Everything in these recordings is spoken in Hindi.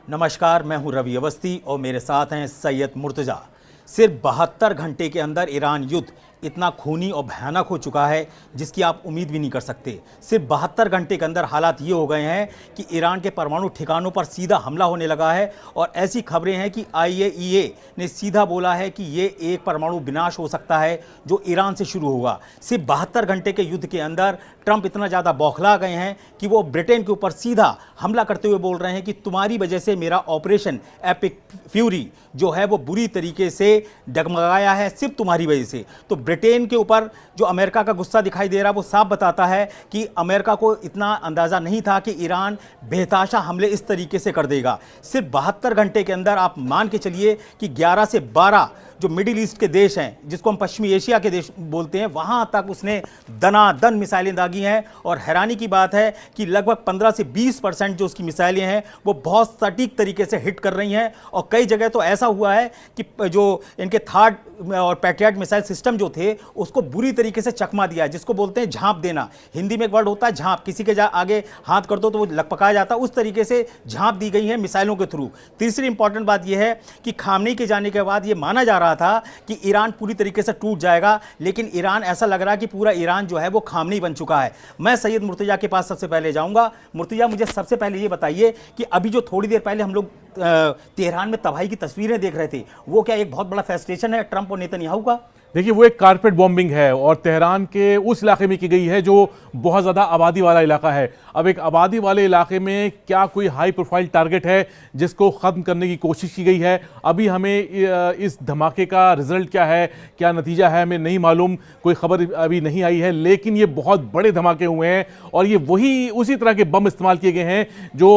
नमस्कार, मैं हूं रवि अवस्थी और मेरे साथ हैं सैयद मुर्तज़ा। सिर्फ 72 घंटे के अंदर ईरान युद्ध इतना खूनी और भयानक हो चुका है जिसकी आप उम्मीद भी नहीं कर सकते। सिर्फ 72 घंटे के अंदर हालात ये हो गए हैं कि ईरान के परमाणु ठिकानों पर सीधा हमला होने लगा है और ऐसी खबरें हैं कि IAEA ने सीधा बोला है कि ये एक परमाणु विनाश हो सकता है जो ईरान से शुरू होगा। सिर्फ 72 घंटे के युद्ध के अंदर ट्रंप इतना ज़्यादा बौखला गए हैं कि वो ब्रिटेन के ऊपर सीधा हमला करते हुए बोल रहे हैं कि तुम्हारी वजह से मेरा ऑपरेशन एपिक फ्यूरी जो है वो बुरी तरीके से डगमगाया है, सिर्फ तुम्हारी वजह से। तो ब्रिटेन के ऊपर जो अमेरिका का गुस्सा दिखाई दे रहा है वो साफ बताता है कि अमेरिका को इतना अंदाज़ा नहीं था कि ईरान बेहताशा हमले इस तरीके से कर देगा। सिर्फ 72 घंटे के अंदर आप मान के चलिए कि 11 से 12 जो मिडिल ईस्ट के देश हैं, जिसको हम पश्चिमी एशिया के देश बोलते हैं, वहां तक उसने दनादन मिसाइलें दागी हैं। और हैरानी की बात है कि लगभग 15 से 20% जो उसकी मिसाइलें हैं वो बहुत सटीक तरीके से हिट कर रही हैं। और कई जगह तो ऐसा हुआ है कि जो इनके थर्ड और पैट्रियट मिसाइल सिस्टम जो थे उसको बुरी तरीके से चकमा दिया है, जिसको बोलते हैं झांप देना। हिंदी में एक वर्ड होता है झांप, किसी के आगे हाथ कर दो तो वो लकपकाया जाता है, उस तरीके से झांप दी गई है मिसाइलों के थ्रू। तीसरी इंपॉर्टेंट बात यह है कि खामनेई के जाने के बाद ये माना जा रहा था कि ईरान पूरी तरीके से टूट जाएगा, लेकिन ईरान ऐसा लग रहा है कि पूरा ईरान जो है वो खामनेई बन चुका है। मैं सैयद मुर्तज़ा के पास सबसे पहले जाऊंगा। मुर्तज़ा, मुझे सबसे पहले ये बताइए कि अभी जो थोड़ी देर पहले हम लोग तेहरान में तबाही की तस्वीरें देख रहे थे, वो क्या एक बहुत बड़ा फेस्टेशन है ट्रंप और नेतन्याहू का? देखिए, वो एक कारपेट बॉम्बिंग है और तेहरान के उस इलाके में की गई है जो बहुत ज़्यादा आबादी वाला इलाका है। अब एक आबादी वाले इलाके में क्या कोई हाई प्रोफाइल टारगेट है जिसको ख़त्म करने की कोशिश की गई है? अभी हमें इस धमाके का रिजल्ट क्या है, क्या नतीजा है, हमें नहीं मालूम, कोई खबर अभी नहीं आई है। लेकिन ये बहुत बड़े धमाके हुए हैं और ये वही उसी तरह के बम इस्तेमाल किए गए हैं जो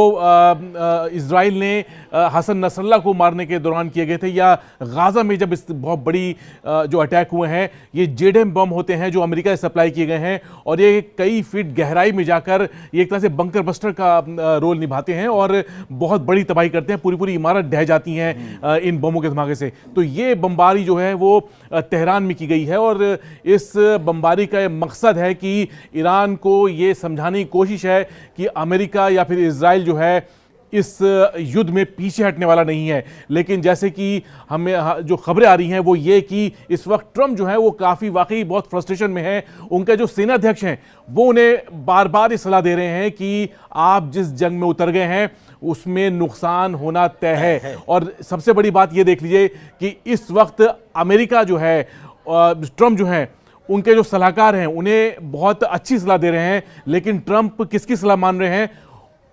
इजराइल ने हसन नसरल्ला को मारने के दौरान किए गए थे, या गाज़ा में जब इस बहुत बड़ी जो अटैक हुए हैं। ये जेडएम बम होते हैं जो अमेरिका से सप्लाई किए गए हैं और ये कई फीट गहराई में जाकर ये एक तरह से बंकर बस्टर का रोल निभाते हैं और बहुत बड़ी तबाही करते हैं। पूरी पूरी इमारत ढह जाती हैं इन बमों के धमाके से। तो ये बमबारी जो है वो तेहरान में की गई है और इस बमबारी का मकसद है कि ईरान को ये समझाने की कोशिश है कि अमेरिका या फिर इजराइल जो है इस युद्ध में पीछे हटने वाला नहीं है। लेकिन जैसे कि हमें जो खबरें आ रही हैं वो ये कि इस वक्त ट्रंप जो है वो काफ़ी वाकई बहुत फ्रस्ट्रेशन में है। उनके जो सेनाध्यक्ष हैं वो उन्हें बार बार ये सलाह दे रहे हैं कि आप जिस जंग में उतर गए हैं उसमें नुकसान होना तय है। और सबसे बड़ी बात ये देख लीजिए कि इस वक्त अमेरिका जो है, ट्रंप जो है, उनके जो सलाहकार हैं उन्हें बहुत अच्छी सलाह दे रहे हैं, लेकिन ट्रंप किसकी सलाह मान रहे हैं?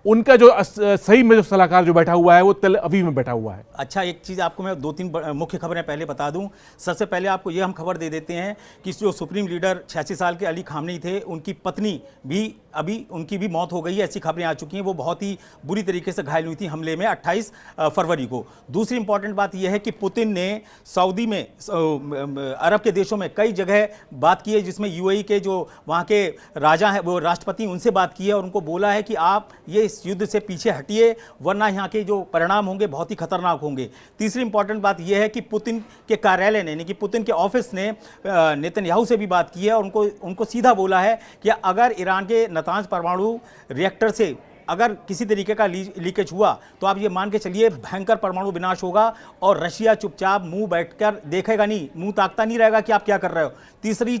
उनका जो सही में जो सलाहकार जो बैठा हुआ है वो तेल अवीव में बैठा हुआ है। अच्छा, एक चीज़ आपको मैं 2-3 मुख्य खबरें पहले बता दूं। सबसे पहले आपको ये हम खबर दे देते हैं कि जो सुप्रीम लीडर 86 साल के अली खामनेई थे, उनकी पत्नी भी अभी उनकी भी मौत हो गई है, ऐसी खबरें आ चुकी हैं। वो बहुत ही बुरी तरीके से घायल हुई थी हमले में 28 फरवरी को। दूसरी इंपॉर्टेंट बात यह है कि पुतिन ने सऊदी में, अरब के देशों में कई जगह बात की है, जिसमें UAE के जो वहाँ के राजा हैं, वो राष्ट्रपति, उनसे बात की है और उनको बोला है कि आप ये इस युद्ध से पीछे हटिए, वरना यहाँ के जो परिणाम होंगे बहुत ही खतरनाक होंगे। तीसरी इंपॉर्टेंट बात यह है कि पुतिन के कार्यालय ने, यानी कि पुतिन के ऑफिस ने नेतन्याहू से भी बात की है और उनको सीधा बोला है कि अगर ईरान के नातांज परमाणु रिएक्टर से अगर किसी तरीके का लीकेज हुआ तो आप ये मान के चलिए भयंकर परमाणु विनाश होगा और रशिया चुपचाप मुंह बैठकर देखेगा नहीं, मुंह ताकता नहीं रहेगा कि आप क्या कर रहे हो। तीसरी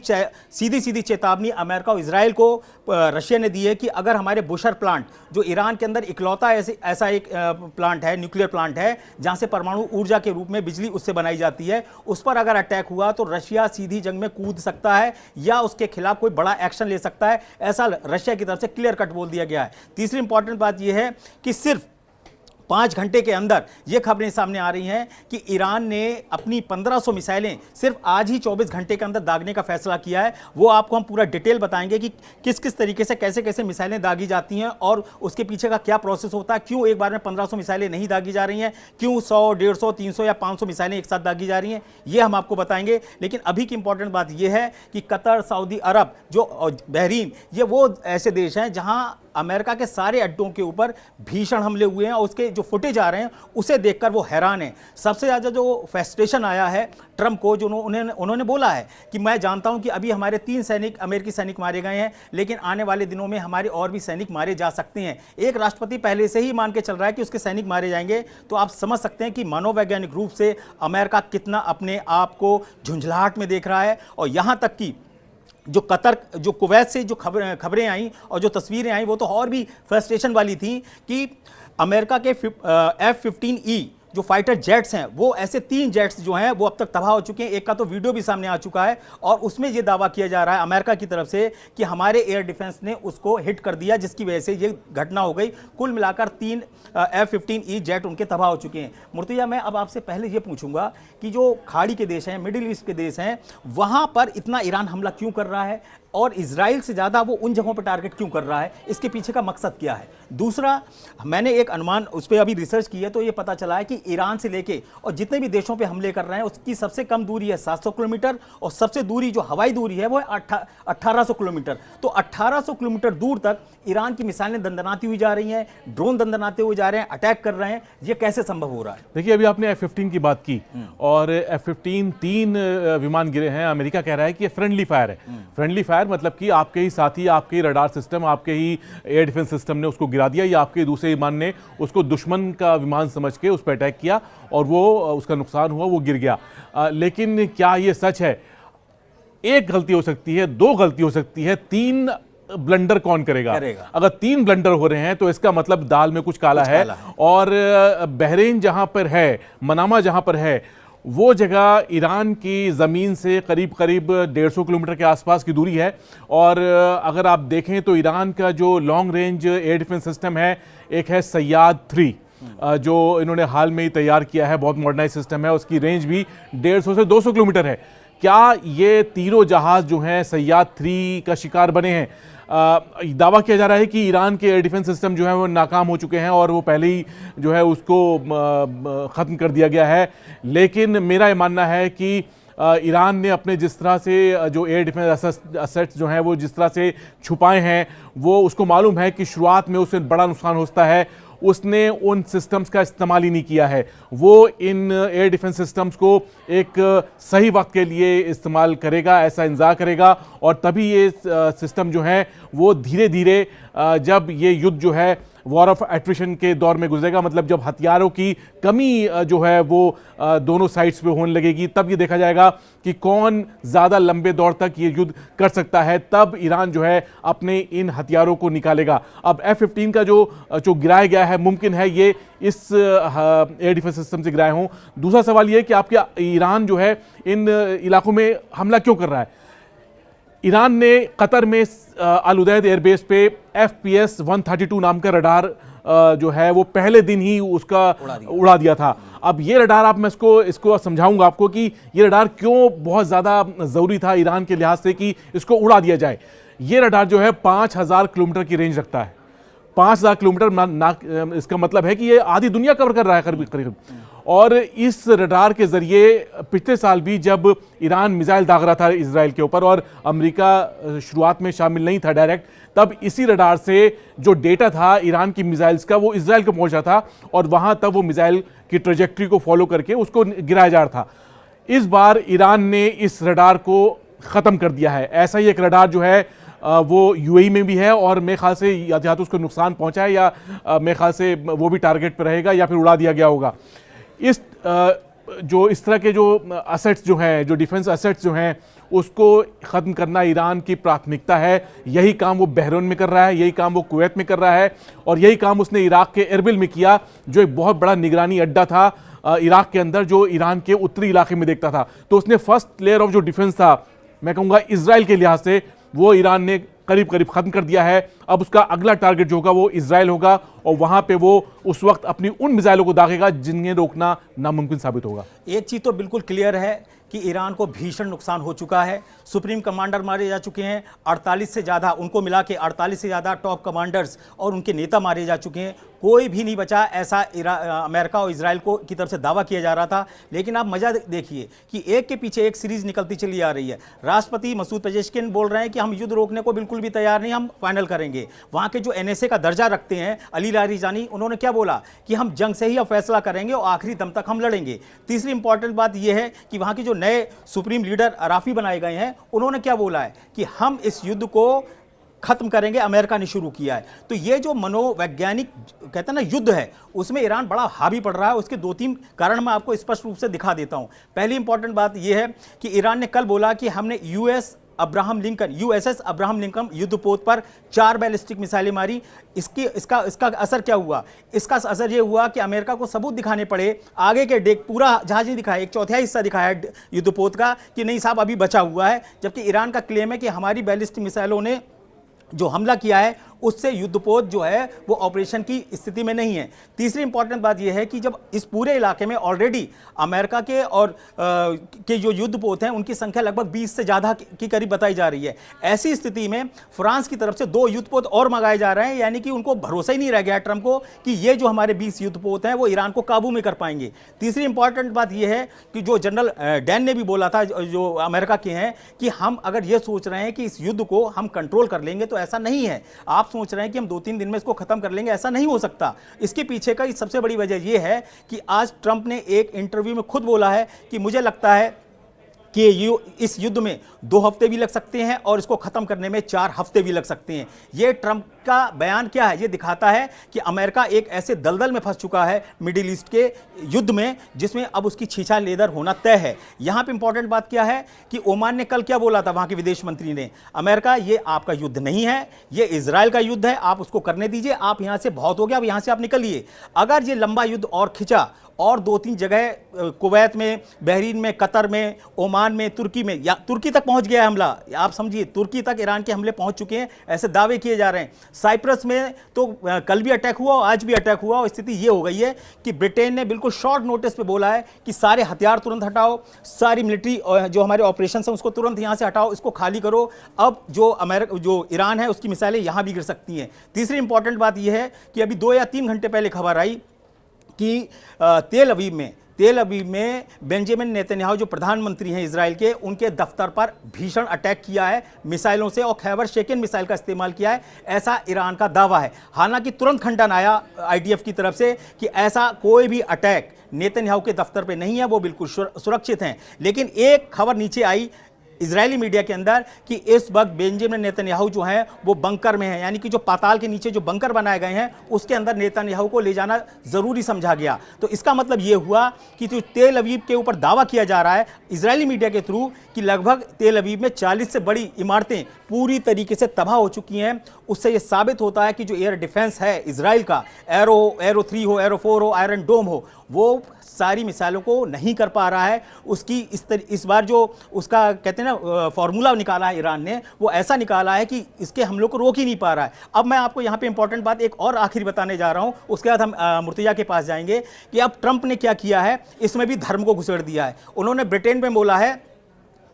सीधी सीधी चेतावनी अमेरिका और इजराइल को रशिया ने दी है कि अगर हमारे बुशर प्लांट, जो ईरान के अंदर इकलौता ऐसा एक प्लांट है, न्यूक्लियर प्लांट है, जहाँ से परमाणु ऊर्जा के रूप में बिजली उससे बनाई जाती है, उस पर अगर अटैक हुआ तो रशिया सीधी जंग में कूद सकता है या उसके खिलाफ कोई बड़ा एक्शन ले सकता है। ऐसा रशिया की तरफ से क्लियर कट बोल दिया गया है। तीसरी इंपॉर्टेंट बात यह है कि सिर्फ 5 घंटे के अंदर ये खबरें सामने आ रही हैं कि ईरान ने अपनी 1500 मिसाइलें सिर्फ आज ही 24 घंटे के अंदर दागने का फैसला किया है। वो आपको हम पूरा डिटेल बताएंगे कि किस किस तरीके से कैसे कैसे मिसाइलें दागी जाती हैं और उसके पीछे का क्या प्रोसेस होता है, क्यों एक बार में 1500 मिसाइलें नहीं दागी जा रही हैं, क्यों 100, 150, 300 या 500 मिसाइलें एक साथ दागी जा रही हैं, ये हम आपको बताएंगे। लेकिन अभी की इंपॉर्टेंट बात यह है कि कतर, सऊदी अरब, जो बहरीन, ये वो ऐसे देश हैं जहाँ अमेरिका के सारे अड्डों के ऊपर भीषण हमले हुए हैं और उसके जो फुटेज आ रहे हैं उसे देखकर वो हैरान है। सबसे ज़्यादा जो फ्रस्ट्रेशन आया है ट्रंप को, जो उन्होंने बोला है कि मैं जानता हूं कि अभी हमारे 3 सैनिक अमेरिकी सैनिक मारे गए हैं, लेकिन आने वाले दिनों में हमारे और भी सैनिक मारे जा सकते हैं। एक राष्ट्रपति पहले से ही मान के चल रहा है कि उसके सैनिक मारे जाएंगे, तो आप समझ सकते हैं कि मनोवैज्ञानिक रूप से अमेरिका कितना अपने आप को झुंझलाहट में देख रहा है। और यहां तक कि जो कतर, जो कुवैत से जो खबरें आई और जो तस्वीरें आई वो तो और भी फ्रस्ट्रेशन वाली थी कि अमेरिका के F-15E जो फाइटर जेट्स हैं, वो ऐसे 3 जेट्स जो हैं वो अब तक तबाह हो चुके हैं। एक का तो वीडियो भी सामने आ चुका है और उसमें ये दावा किया जा रहा है अमेरिका की तरफ से कि हमारे एयर डिफेंस ने उसको हिट कर दिया, जिसकी वजह से ये घटना हो गई। कुल मिलाकर 3 F-15E जेट उनके तबाह हो चुके हैं। मुर्तजा, मैं अब आपसे पहले ये पूछूंगा कि जो खाड़ी के देश हैं, मिडिल ईस्ट के देश हैं, वहां पर इतना ईरान हमला क्यों कर रहा है और इजराइल से ज़्यादा वो उन जगहों पर टारगेट क्यों कर रहा है? इसके पीछे का मकसद क्या है? दूसरा, मैंने एक अनुमान उस पर अभी रिसर्च की है तो ये पता चला है कि ईरान से लेके और जितने भी देशों पे हमले कर रहे हैं उसकी सबसे कम दूरी है 700 किलोमीटर और सबसे दूरी जो हवाई दूरी है वो है 1800 किलोमीटर। तो 1800 किलोमीटर दूर तक ईरान की मिसाइलें दंदनाती हुई जा रही हैं, ड्रोन दंदनाते हुए जा रहे हैं, अटैक कर रहे हैं। ये कैसे संभव हो रहा है? देखिए, अभी आपने F-15 की बात की और F-15 3 विमान गिरे हैं। अमेरिका कह रहा है कि ये फ्रेंडली फायर है। फ्रेंडली फायर मतलब कि आपके ही साथी, आपके ही रडार सिस्टम, आपके ही एयर डिफेंस सिस्टम ने उसको गिरा दिया या आपके दूसरे विमान ने उसको दुश्मन का विमान समझ के उस पर अटैक किया और वो उसका नुकसान हुआ, वो गिर गया। लेकिन क्या ये सच है? एक गलती हो सकती है, 2 गलती हो सकती है, 3 ब्लंडर कौन करेगा? अगर 3 ब्लंडर हो रहे हैं तो इसका मतलब दाल में कुछ काला है। और बहरीन जहां पर है, मनामा जहां पर है, वो जगह ईरान की ज़मीन से करीब 150 किलोमीटर के आसपास की दूरी है। और अगर आप देखें तो ईरान का जो long range air defence system है, एक है सैयाद 3 जो इन्होंने हाल में ही तैयार किया है, बहुत मॉडर्नाइज सिस्टम है, उसकी रेंज भी 150 से 200 किलोमीटर है। क्या ये तीनों जहाज जो हैं सैयाद 3 का शिकार बने हैं? दावा किया जा रहा है कि ईरान के एयर डिफेंस सिस्टम जो है वो नाकाम हो चुके हैं और वो पहले ही जो है उसको ख़त्म कर दिया गया है। लेकिन मेरा ये मानना है कि ईरान ने अपने जिस तरह से जो एयर डिफेंस असेट्स जो हैं वो जिस तरह से छुपाए हैं, वो उसको मालूम है कि शुरुआत में उससे बड़ा नुकसान होता है, उसने उन सिस्टम्स का इस्तेमाल ही नहीं किया है। वो इन एयर डिफेंस सिस्टम्स को एक सही वक्त के लिए इस्तेमाल करेगा, ऐसा इंतज़ार करेगा और तभी ये सिस्टम जो है वो धीरे धीरे जब ये युद्ध जो है वॉर ऑफ एट्रिशन के दौर में गुजरेगा, मतलब जब हथियारों की कमी जो है वो दोनों साइड्स पे होने लगेगी, तब ये देखा जाएगा कि कौन ज़्यादा लंबे दौर तक ये युद्ध कर सकता है। तब ईरान जो है अपने इन हथियारों को निकालेगा। अब F-15 का जो गिराया गया है, मुमकिन है ये इस एयर डिफेंस सिस्टम से गिराए हों। दूसरा सवाल ये कि आपके ईरान जो है इन इलाकों में हमला क्यों कर रहा है? ईरान ने कतर में अल उदैद एयरबेस पे FPS 132 नाम का रडार जो है वो पहले दिन ही उसका उड़ा दिया था। अब ये रडार, आप मैं इसको समझाऊंगा आपको कि ये रडार क्यों बहुत ज़्यादा ज़रूरी था ईरान के लिहाज से कि इसको उड़ा दिया जाए। ये रडार जो है 5000 किलोमीटर की रेंज रखता है। 5000 किलोमीटर इसका मतलब है कि ये आधी दुनिया कवर कर रहा है करीब। और इस रडार के जरिए पिछले साल भी जब ईरान मिसाइल दाग रहा था इजराइल के ऊपर और अमेरिका शुरुआत में शामिल नहीं था डायरेक्ट, तब इसी रडार से जो डेटा था ईरान की मिसाइल्स का वो इजराइल को पहुंचा था और वहां तब वो मिसाइल की ट्रेजेक्ट्री को फॉलो करके उसको गिराया जा रहा था। इस बार ईरान ने इस रडार को ख़त्म कर दिया है। ऐसा ही एक रडार जो है वो UAE में भी है और मेरे ख्याल से या तो उसको नुकसान पहुंचा है या मेरे ख्याल से वो भी टारगेट पर रहेगा या फिर उड़ा दिया गया होगा। इस तरह के जो असेट्स जो हैं, जो डिफेंस असेट्स जो हैं, उसको ख़त्म करना ईरान की प्राथमिकता है। यही काम वो बहरीन में कर रहा है, यही काम वो कुवैत में कर रहा है और यही काम उसने इराक के एरबिल में किया, जो एक बहुत बड़ा निगरानी अड्डा था इराक के अंदर, जो ईरान के उत्तरी इलाके में देखता था। तो उसने फर्स्ट लेयर ऑफ जो डिफेंस था, मैं कहूँगा इजराइल के लिहाज से, वो ईरान ने करीब ख़त्म कर दिया है। अब उसका अगला टारगेट जो होगा वो इजराइल होगा और वहां पे वो उस वक्त अपनी उन मिसाइलों को दागेगा जिन्हें रोकना नामुमकिन साबित होगा। एक चीज़ तो बिल्कुल क्लियर है कि ईरान को भीषण नुकसान हो चुका है। सुप्रीम कमांडर मारे जा चुके हैं, 48 से ज़्यादा, उनको मिला के 48 से ज़्यादा टॉप कमांडर्स और उनके नेता मारे जा चुके हैं। कोई भी नहीं बचा, ऐसा अमेरिका और इजराइल को की तरफ से दावा किया जा रहा था। लेकिन आप मजा देखिए कि एक के पीछे एक सीरीज निकलती चली आ रही है। राष्ट्रपति मसूद पेजेश्किन बोल रहे हैं कि हम युद्ध रोकने को बिल्कुल भी तैयार नहीं, हम फाइनल करेंगे। वहाँ के जो NSA का दर्जा रखते हैं अली लारिजानी, उन्होंने क्या बोला कि हम जंग से ही अब फैसला करेंगे और आखिरी दम तक हम लड़ेंगे। तीसरी इंपॉर्टेंट बात यह है कि वहाँ के जो नए सुप्रीम लीडर अराफी बनाए गए हैं, उन्होंने क्या बोला है कि हम इस युद्ध को खत्म करेंगे, अमेरिका ने शुरू किया है। तो ये जो मनोवैज्ञानिक कहते हैं ना युद्ध है, उसमें ईरान बड़ा हावी पड़ रहा है। उसके 2-3 कारण मैं आपको स्पष्ट रूप से दिखा देता हूं। पहली इंपॉर्टेंट बात यह है कि ईरान ने कल बोला कि हमने USS अब्राहम लिंकन युद्धपोत पर 4 बैलिस्टिक मिसाइलें मारी। इसका असर क्या हुआ? इसका असर यह हुआ कि अमेरिका को सबूत दिखाने पड़े, आगे के डेक पूरा जहाज नहीं दिखाया, 1/4 हिस्सा दिखाया युद्धपोत का कि नहीं साहब अभी बचा हुआ है। जबकि ईरान का क्लेम है कि हमारी बैलिस्टिक मिसाइलों ने जो हमला किया है उससे युद्धपोत जो है वो ऑपरेशन की स्थिति में नहीं है। तीसरी इंपॉर्टेंट बात यह है कि जब इस पूरे इलाके में ऑलरेडी अमेरिका के और के जो युद्धपोत हैं उनकी संख्या लगभग 20 से ज़्यादा की करीब बताई जा रही है। ऐसी स्थिति में फ्रांस की तरफ से 2 युद्धपोत और मंगाए जा रहे हैं, यानी कि उनको भरोसा ही नहीं रह गया ट्रंप को कि ये जो हमारे 20 युद्धपोत हैं वो ईरान को काबू में कर पाएंगे। तीसरी इंपॉर्टेंट बात यह है कि जो जनरल डैन ने भी बोला था, जो अमेरिका के हैं, कि हम अगर ये सोच रहे हैं कि इस युद्ध को हम कंट्रोल कर लेंगे तो ऐसा नहीं है। आप सोच रहे हैं कि हम 2-3 दिन में इसको खत्म कर लेंगे, ऐसा नहीं हो सकता। इसके पीछे का सबसे बड़ी वजह यह है कि आज ट्रंप ने एक इंटरव्यू में खुद बोला है कि मुझे लगता है कि इस युद्ध में 2 हफ्ते भी लग सकते हैं और इसको खत्म करने में 4 हफ्ते भी लग सकते हैं। यह ट्रंप का बयान क्या है? यह दिखाता है कि अमेरिका एक ऐसे दलदल में फंस चुका है मिडिल ईस्ट के युद्ध में, जिसमें अब उसकी छीछा लेदर होना तय है। यहां पे इंपॉर्टेंट बात क्या है कि ओमान ने कल क्या बोला था, वहां के विदेश मंत्री ने, अमेरिका ये आपका युद्ध नहीं है, ये इजराइल का युद्ध है, आप उसको करने दीजिए, आप यहां से बहुत हो गया, अब यहां से आप निकलिए। अगर ये लंबा युद्ध और खिंचा और 2-3 जगह कुवैत में, बहरीन में, कतर में, ओमान में, तुर्की में, या तुर्की तक पहुंच गया है हमला, आप समझिए तुर्की तक ईरान के हमले पहुंच चुके हैं, ऐसे दावे किए जा रहे हैं। साइप्रस में तो कल भी अटैक हुआ और आज भी अटैक हुआ और स्थिति ये हो गई है कि ब्रिटेन ने बिल्कुल शॉर्ट नोटिस पे बोला है कि सारे हथियार तुरंत हटाओ, सारी मिलिट्री जो हमारे ऑपरेशन हैं उसको तुरंत यहाँ से हटाओ, इसको खाली करो। अब जो ईरान है उसकी मिसाइलें यहाँ भी गिर सकती हैं। तीसरी इंपॉर्टेंट बात यह है कि अभी 2 या 3 घंटे पहले खबर आई कि तेल अवीव में बेंजामिन नेतन्याहू जो प्रधानमंत्री हैं इजराइल के, उनके दफ्तर पर भीषण अटैक किया है मिसाइलों से और खैबर शेकन मिसाइल का इस्तेमाल किया है, ऐसा ईरान का दावा है। हालांकि तुरंत खंडन आया IDF की तरफ से कि ऐसा कोई भी अटैक नेतन्याहू के दफ्तर पे नहीं है, वो बिल्कुल सुरक्षित हैं। लेकिन एक खबर नीचे आई इजरायली मीडिया के अंदर कि इस वक्त बेंजामिन नेतन्याहू जो हैं वो बंकर में हैं, यानी कि जो पाताल के नीचे जो बंकर बनाए गए हैं उसके अंदर नेतन्याहू को ले जाना ज़रूरी समझा गया। तो इसका मतलब ये हुआ कि जो तेल अवीव के ऊपर दावा किया जा रहा है इजरायली मीडिया के थ्रू कि लगभग तेल अवीव में 40 से बड़ी इमारतें पूरी तरीके से तबाह हो चुकी हैं, उससे ये साबित होता है कि जो एयर डिफेंस है इजराइल का, एरो 3 हो, एरो 4 हो, आयरन डोम हो, वो सारी मिसाइलों को नहीं कर पा रहा है। उसकी इस बार जो उसका कहते हैं ना फॉर्मूला निकाला है ईरान ने, वो ऐसा निकाला है कि इसके हमलों को रोक ही नहीं पा रहा है। अब मैं आपको यहाँ पे इंपॉर्टेंट बात एक और आखिरी बताने जा रहा हूँ, उसके बाद हम मुर्तजा के पास जाएंगे कि अब ट्रंप ने क्या किया है, इसमें भी धर्म को घुसेड़ दिया है। उन्होंने ब्रिटेन में बोला है,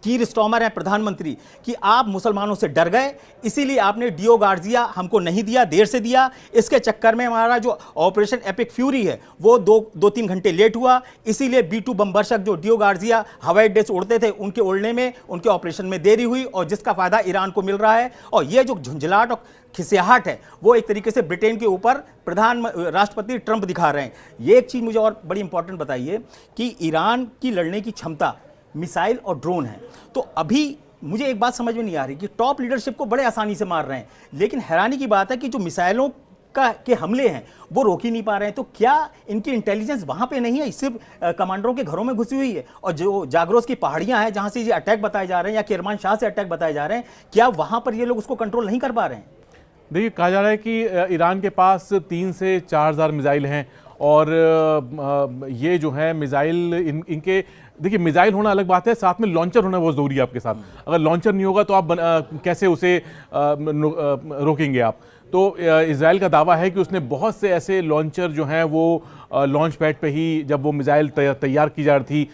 कीर स्टॉमर है प्रधानमंत्री, कि आप मुसलमानों से डर गए, इसीलिए आपने डियो गार्जिया हमको नहीं दिया, देर से दिया, इसके चक्कर में हमारा जो ऑपरेशन एपिक फ्यूरी है वो 2-3 घंटे लेट हुआ, इसीलिए B-2 बमबर्षक जो डियो गार्जिया हवाई अड्डे से उड़ते थे उनके उड़ने में, उनके ऑपरेशन में देरी हुई और जिसका फायदा ईरान को मिल रहा है। और ये जो झुंझलाहट और खिसियाहट है वो एक तरीके से ब्रिटेन के ऊपर राष्ट्रपति ट्रंप दिखा रहे हैं। ये एक चीज़ मुझे और बड़ी इंपॉर्टेंट बताइए कि ईरान की लड़ने की क्षमता मिसाइल और ड्रोन है। तो अभी मुझे एक बात समझ में नहीं आ रही कि टॉप लीडरशिप को बड़े आसानी से मार रहे हैं, लेकिन हैरानी की बात है कि जो मिसाइलों के हमले हैं वो रोक ही नहीं पा रहे हैं। तो क्या इनकी इंटेलिजेंस वहां पे नहीं है, सिर्फ कमांडरों के घरों में घुसी हुई है? और जो जागरोस की पहाड़ियां हैं जहां से ये अटैक बताए जा रहे हैं या किरमान शाह से अटैक बताए जा रहे हैं, क्या वहां पर ये लोग उसको कंट्रोल नहीं कर पा रहे हैं? देखिए, कहा जा रहा है कि ईरान के पास 3 से 4,000 मिसाइल हैं और ये जो है मिसाइल इनके देखिए, मिसाइल होना अलग बात है, साथ में लॉन्चर होना बहुत ज़रूरी है आपके साथ। अगर लॉन्चर नहीं होगा तो आप कैसे उसे रोकेंगे आप। तो इजराइल का दावा है कि उसने बहुत से ऐसे लॉन्चर जो हैं वो लॉन्च पैड पे ही, जब वो मिसाइल तैयार की जा रही थी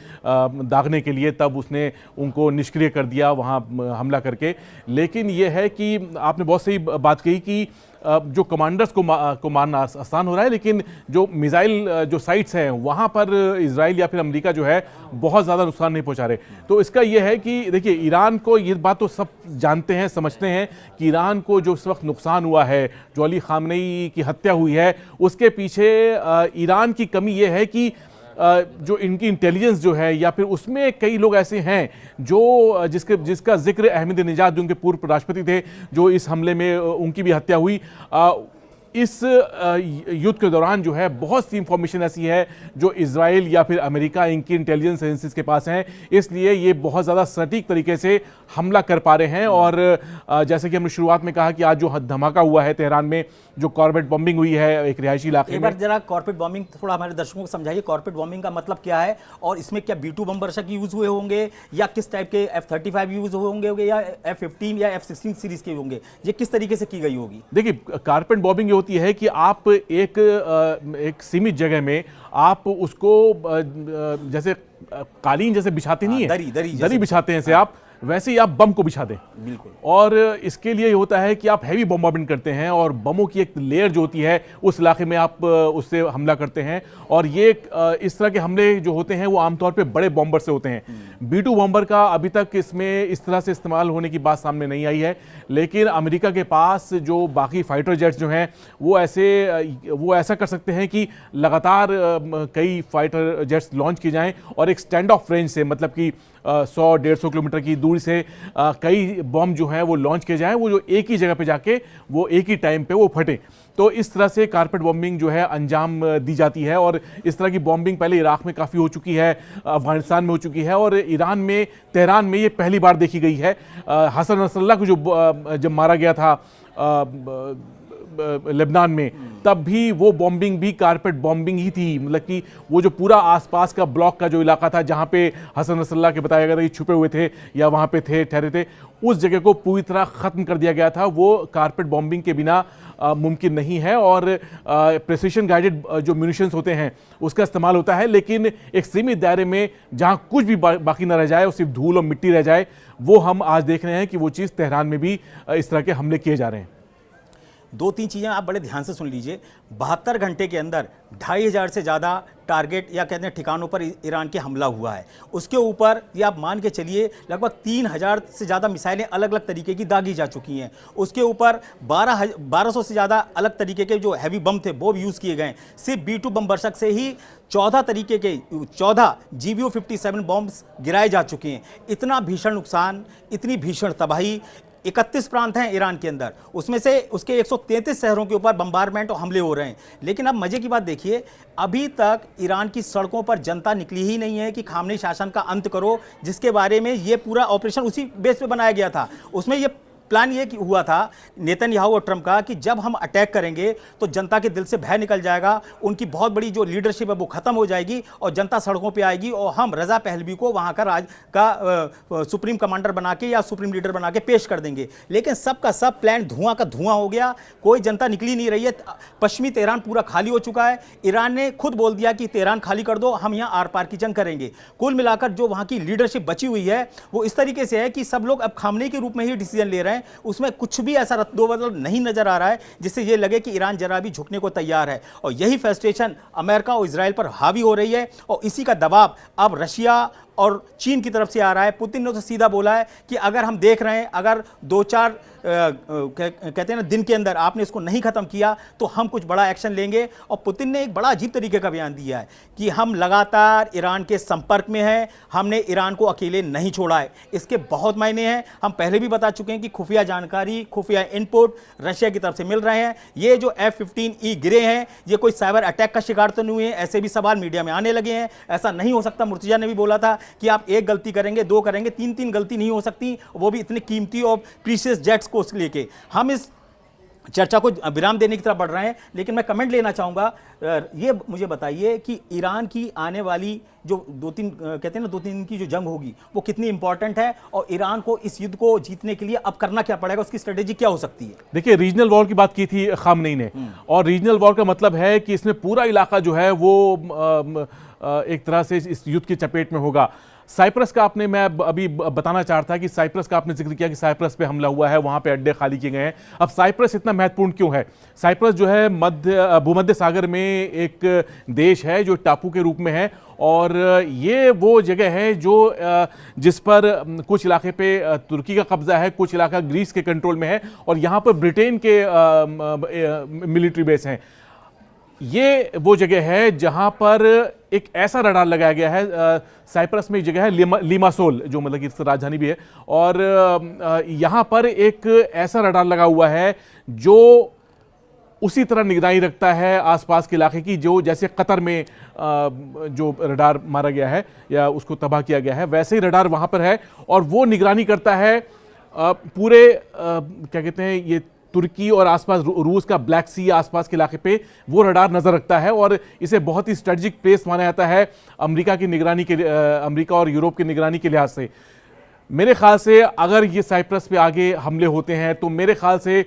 दागने के लिए, तब उसने उनको निष्क्रिय कर दिया वहाँ हमला करके। लेकिन ये है कि आपने बहुत सही बात कही कि जो कमांडर्स को मारना आसान हो रहा है, लेकिन जो मिसाइल जो साइट्स हैं वहाँ पर इजराइल या फिर अमेरिका जो है बहुत ज़्यादा नुकसान नहीं पहुँचा रहे। तो इसका ये है कि देखिए, ईरान को ये बात तो सब जानते हैं, समझते हैं कि ईरान को जो इस वक्त नुकसान हुआ है, जो अली खामनेई की हत्या हुई है, उसके पीछे ईरान की कमी ये है कि जो इनकी इंटेलिजेंस जो है, या फिर उसमें कई लोग ऐसे हैं जो जिसका जिक्र अहमदीनेजाद, जो उनके पूर्व राष्ट्रपति थे, जो इस हमले में उनकी भी हत्या हुई। इस युद्ध के दौरान जो है बहुत सी इंफॉर्मेशन ऐसी है जो इजराइल या फिर अमेरिका, इनकी इंटेलिजेंस एजेंसीज के पास हैं, इसलिए ये बहुत ज़्यादा सटीक तरीके से हमला कर पा रहे हैं। और जैसे कि हमने शुरुआत में कहा कि आज जो धमाका हुआ है तेहरान में, जो कॉर्बेट बॉम्बिंग हुई है एक रिहायशी इलाके में। एक बार जरा कॉर्बेट बॉम्बिंग थोड़ा हमारे दर्शकों को समझाइए, कॉर्बेट बॉम्बिंग का मतलब क्या है, और इसमें क्या B-2 बम-वर्षक यूज हुए होंगे, या किस टाइप के F-35 यूज हुए होंगे, या F-15 या F-16 सीरीज के होंगे, ये किस तरीके से की गई होगी? देखिए, कॉर्बेट बॉम्बिंग ये होती है कि आप एक सीमित जगह में आप उसको जैसे कालीन जैसे बिछाते नहीं है, दरी बिछाते हैं, आप वैसे ही आप बम को बिछा दें। बिल्कुल। और इसके लिए होता है कि आप हैवी बम्बार्मेंट करते हैं, और बमों की एक लेयर जो होती है उस इलाके में आप उससे हमला करते हैं। और ये इस तरह के हमले जो होते हैं वो आमतौर पे बड़े बॉम्बर से होते हैं। B-2 बॉम्बर का अभी तक इसमें इस तरह से इस्तेमाल होने की बात सामने नहीं आई है, लेकिन अमेरिका के पास जो बाकी फाइटर जेट्स जो हैं वो ऐसा कर सकते हैं कि लगातार कई फाइटर जेट्स लॉन्च किए जाएं, और एक स्टैंड ऑफ रेंज से, मतलब कि 100-150 किलोमीटर की दूरी से कई बम जो हैं वो लॉन्च किए जाएं, वो जो एक ही जगह पे जाके वो एक ही टाइम पे वो फटे। तो इस तरह से कारपेट बॉम्बिंग जो है अंजाम दी जाती है। और इस तरह की बॉम्बिंग पहले इराक में काफ़ी हो चुकी है, अफगानिस्तान में हो चुकी है, और ईरान में, तेहरान में ये पहली बार देखी गई है। हसन नसरल्लाह को जब मारा गया था लेबनान में, तब भी वो बॉम्बिंग भी कारपेट बॉम्बिंग ही थी। मतलब कि वो जो पूरा आसपास का ब्लॉक का जो इलाका था जहाँ पे हसन नसरल्लाह के बताया गया था कि छुपे हुए थे या वहाँ पे ठहरे थे, उस जगह को पूरी तरह ख़त्म कर दिया गया था। वो कारपेट बॉम्बिंग के बिना मुमकिन नहीं है। और प्रेसिशन गाइडेड जो म्यूनिशंस होते हैं उसका इस्तेमाल होता है, लेकिन एक सीमित दायरे में, जहाँ कुछ भी बाकी ना रह जाए और सिर्फ धूल और मिट्टी रह जाए, वो हम आज देख रहे हैं कि वो चीज़ तेहरान में भी इस तरह के हमले किए जा रहे हैं। 2-3 चीज़ें आप बड़े ध्यान से सुन लीजिए। 72 घंटे के अंदर 2500 से ज़्यादा टारगेट या कहते हैं ठिकानों पर ईरान के हमला हुआ है। उसके ऊपर ये आप मान के चलिए लगभग 3000 से ज़्यादा मिसाइलें अलग अलग तरीके की दागी जा चुकी हैं। उसके ऊपर 1200 से ज़्यादा अलग तरीके के जो हैवी बम थे वो भी यूज़ किए गए। सिर्फ B-2 बम वर्षक से ही 14 तरीके के 14 GBU-57 बॉम्ब्स गिराए जा चुके हैं। इतना भीषण नुकसान, इतनी भीषण तबाही। 31 प्रांत हैं ईरान के अंदर, उसमें से उसके 133 शहरों के ऊपर बम्बारमेंट और हमले हो रहे हैं। लेकिन अब मजे की बात देखिए, अभी तक ईरान की सड़कों पर जनता निकली ही नहीं है कि खामनेई शासन का अंत करो, जिसके बारे में ये पूरा ऑपरेशन उसी बेस पे बनाया गया था। उसमें ये प्लान ये हुआ था नेतन्याहू और ट्रंप का कि जब हम अटैक करेंगे तो जनता के दिल से भय निकल जाएगा, उनकी बहुत बड़ी जो लीडरशिप है वो खत्म हो जाएगी और जनता सड़कों पे आएगी, और हम रजा पहलवी को वहाँ का राज का सुप्रीम कमांडर बना के या सुप्रीम लीडर बना के पेश कर देंगे। लेकिन सबका सब प्लान धुआं का धुआं हो गया, कोई जनता निकली नहीं रही है। पश्चिमी तेहरान पूरा खाली हो चुका है। ईरान ने खुद बोल दिया कि तेहरान खाली कर दो, हम यहाँ आर पार की जंग करेंगे। कुल मिलाकर जो वहाँ की लीडरशिप बची हुई है वो इस तरीके से है कि सब लोग अब खामनेई के रूप में ही डिसीजन ले रहे हैं। उसमें कुछ भी ऐसा रद्दोबदल नहीं नजर आ रहा है जिससे ये लगे कि ईरान जरा भी झुकने को तैयार है। और यही फ्रस्ट्रेशन अमेरिका और इजराइल पर हावी हो रही है, और इसी का दबाव अब रशिया और चीन की तरफ से आ रहा है। पुतिन ने तो सीधा बोला है कि अगर हम देख रहे हैं, अगर 2-4 कहते हैं ना दिन के अंदर आपने इसको नहीं खत्म किया तो हम कुछ बड़ा एक्शन लेंगे। और पुतिन ने एक बड़ा अजीब तरीके का बयान दिया है कि हम लगातार ईरान के संपर्क में हैं, हमने ईरान को अकेले नहीं छोड़ा है। इसके बहुत मायने हैं। हम पहले भी बता चुके हैं कि खुफिया जानकारी, खुफिया इनपुट रशिया की तरफ से मिल रहे हैं। ये जो F-15E गिरे हैं, ये कोई साइबर अटैक का शिकार तो नहीं हुए, ऐसे भी सवाल मीडिया में आने लगे हैं। ऐसा नहीं हो सकता। मुर्तजा ने भी बोला था कि आप एक गलती करेंगे, 2 करेंगे, 3 गलती नहीं हो सकती, वो भी इतनी कीमती और प्रीशियस जेट्स को लेके। हम इस चर्चा को विराम देने की तरफ बढ़ रहे हैं, लेकिन मैं कमेंट लेना चाहूँगा। ये मुझे बताइए कि ईरान की आने वाली जो कहते हैं ना 2-3 दिन की जो जंग होगी वो कितनी इंपॉर्टेंट है, और ईरान को इस युद्ध को जीतने के लिए अब करना क्या पड़ेगा, उसकी स्ट्रेटेजी क्या हो सकती है? देखिए, रीजनल वॉर की बात की थी खामनेई ने, और रीजनल वॉर का मतलब है कि इसमें पूरा इलाका जो है वो एक तरह से इस युद्ध की चपेट में होगा। साइप्रस का आपने, मैं अभी बताना चाहता था कि साइप्रस का आपने जिक्र किया कि साइप्रस पे हमला हुआ है, वहां पे अड्डे खाली किए गए हैं। अब साइप्रस इतना महत्वपूर्ण क्यों है? साइप्रस जो है भूमध्य सागर में एक देश है जो टापू के रूप में है, और ये वो जगह है जो जिस पर कुछ इलाके पे तुर्की का कब्जा है, कुछ इलाका ग्रीस के कंट्रोल में है, और यहाँ पर ब्रिटेन के मिलिट्री बेस हैं। ये वो जगह है जहां पर एक ऐसा रडार लगाया गया है। साइप्रस में एक जगह है लिमासोल, जो मतलब कि इसकी राजधानी भी है, और यहां पर एक ऐसा रडार लगा हुआ है जो उसी तरह निगरानी रखता है आसपास के इलाके की, जो जैसे कतर में जो रडार मारा गया है या उसको तबाह किया गया है, वैसे ही रडार वहां पर है, और वो निगरानी करता है पूरे क्या कहते हैं, ये तुर्की और आसपास रूस का ब्लैक सी आसपास के इलाके पे वो रडार नजर रखता है, और इसे बहुत ही स्ट्रेटेजिक प्लेस माना जाता है अमेरिका की निगरानी के, अमेरिका और यूरोप की निगरानी के लिहाज से। मेरे ख्याल से अगर ये साइप्रस पे आगे हमले होते हैं तो मेरे ख्याल से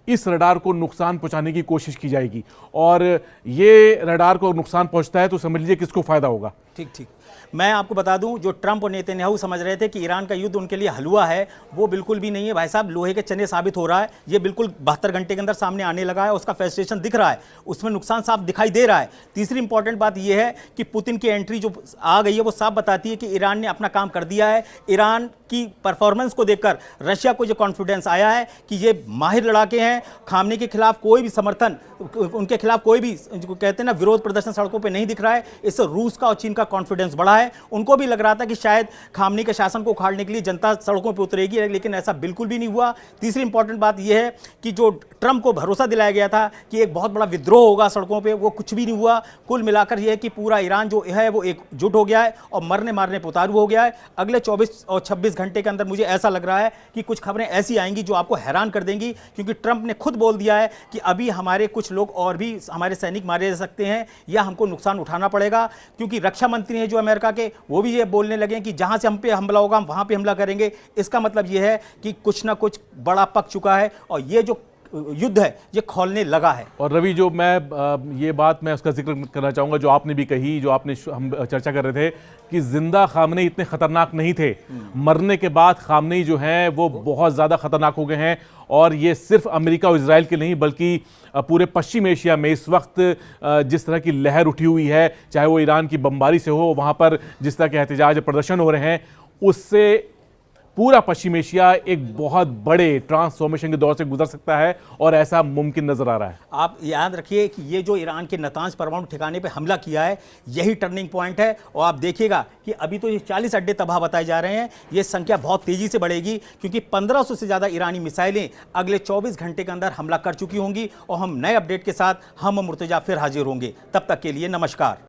इस रडार को नुकसान पहुंचाने की कोशिश की जाएगी, और ये रडार को नुकसान पहुंचता है तो समझ लीजिए किसको फायदा होगा। ठीक। मैं आपको बता दूं, जो ट्रंप और नेतन्याहू समझ रहे थे कि ईरान का युद्ध उनके लिए हलवा है, वो बिल्कुल भी नहीं है भाई साहब। लोहे के चने साबित हो रहा है, ये बिल्कुल 72 घंटे के अंदर सामने आने लगा है, उसका फ्रस्ट्रेशन दिख रहा है, उसमें नुकसान साफ दिखाई दे रहा है। तीसरी इंपॉर्टेंट बात यह है कि पुतिन की एंट्री जो आ गई है वो साफ बताती है कि ईरान ने अपना काम कर दिया है। ईरान की परफॉर्मेंस को देखकर रशिया को जो कॉन्फिडेंस आया है कि ये माहिर लड़ाके हैं, खामने के खिलाफ कोई भी समर्थन, उनके खिलाफ कोई भी कहते हैं ना विरोध प्रदर्शन सड़कों पे नहीं दिख रहा है। इससे रूस का और चीन का कॉन्फिडेंस बढ़ा है। उनको भी लग रहा था कि शायद खामने के शासन को उखाड़ने के लिए जनता सड़कों पे उतरेगी, लेकिन ऐसा बिल्कुल भी नहीं हुआ। तीसरी इंपॉर्टेंट बात यह है कि जो ट्रंप को भरोसा दिलाया गया था कि एक बहुत बड़ा विद्रोह होगा सड़कों पे, वो कुछ भी नहीं हुआ। कुल मिलाकर यह है कि पूरा ईरान जो है वो एकजुट हो गया है और मरने मारने पे उतारू हो गया है। अगले 24 और 26 घंटे के अंदर मुझे ऐसा लग रहा है कि कुछ खबरें ऐसी आएंगी जो आपको हैरान कर देंगी, क्योंकि ट्रंप ने खुद बोल दिया है कि अभी हमारे कुछ लोग और भी हमारे सैनिक मारे जा सकते हैं या हमको नुकसान उठाना पड़ेगा, क्योंकि रक्षा मंत्री हैं जो अमेरिका के, वो भी ये बोलने लगे कि जहां से हम पे हमला होगा हम वहां पे हमला करेंगे। इसका मतलब ये है कि कुछ ना कुछ बड़ा पक चुका है और ये जो युद्ध है ये खोलने लगा है। और रवि, जो मैं ये बात मैं उसका जिक्र करना चाहूँगा जो आपने भी कही, जो आपने हम चर्चा कर रहे थे कि जिंदा खामनेई इतने खतरनाक नहीं थे, मरने के बाद खामनेई जो हैं वो बहुत ज़्यादा खतरनाक हो गए हैं। और ये सिर्फ अमेरिका और इजराइल के नहीं बल्कि पूरे पश्चिम एशिया में इस वक्त जिस तरह की लहर उठी हुई है, चाहे वो ईरान की बमबारी से हो, वहाँ पर जिस तरह के एहतजाज प्रदर्शन हो रहे हैं, उससे पूरा पश्चिम एशिया एक बहुत बड़े ट्रांसफॉर्मेशन के दौर से गुजर सकता है, और ऐसा मुमकिन नजर आ रहा है। आप याद रखिए कि ये जो ईरान के नतांज परमाणु ठिकाने पे हमला किया है यही टर्निंग पॉइंट है, और आप देखिएगा कि अभी तो ये 40 अड्डे तबाह बताए जा रहे हैं, ये संख्या बहुत तेजी से बढ़ेगी, क्योंकि 1500 से ज़्यादा ईरानी मिसाइलें अगले 24 घंटे के अंदर हमला कर चुकी होंगी। और हम नए अपडेट के साथ हम मुर्तजा फिर हाजिर होंगे। तब तक के लिए नमस्कार।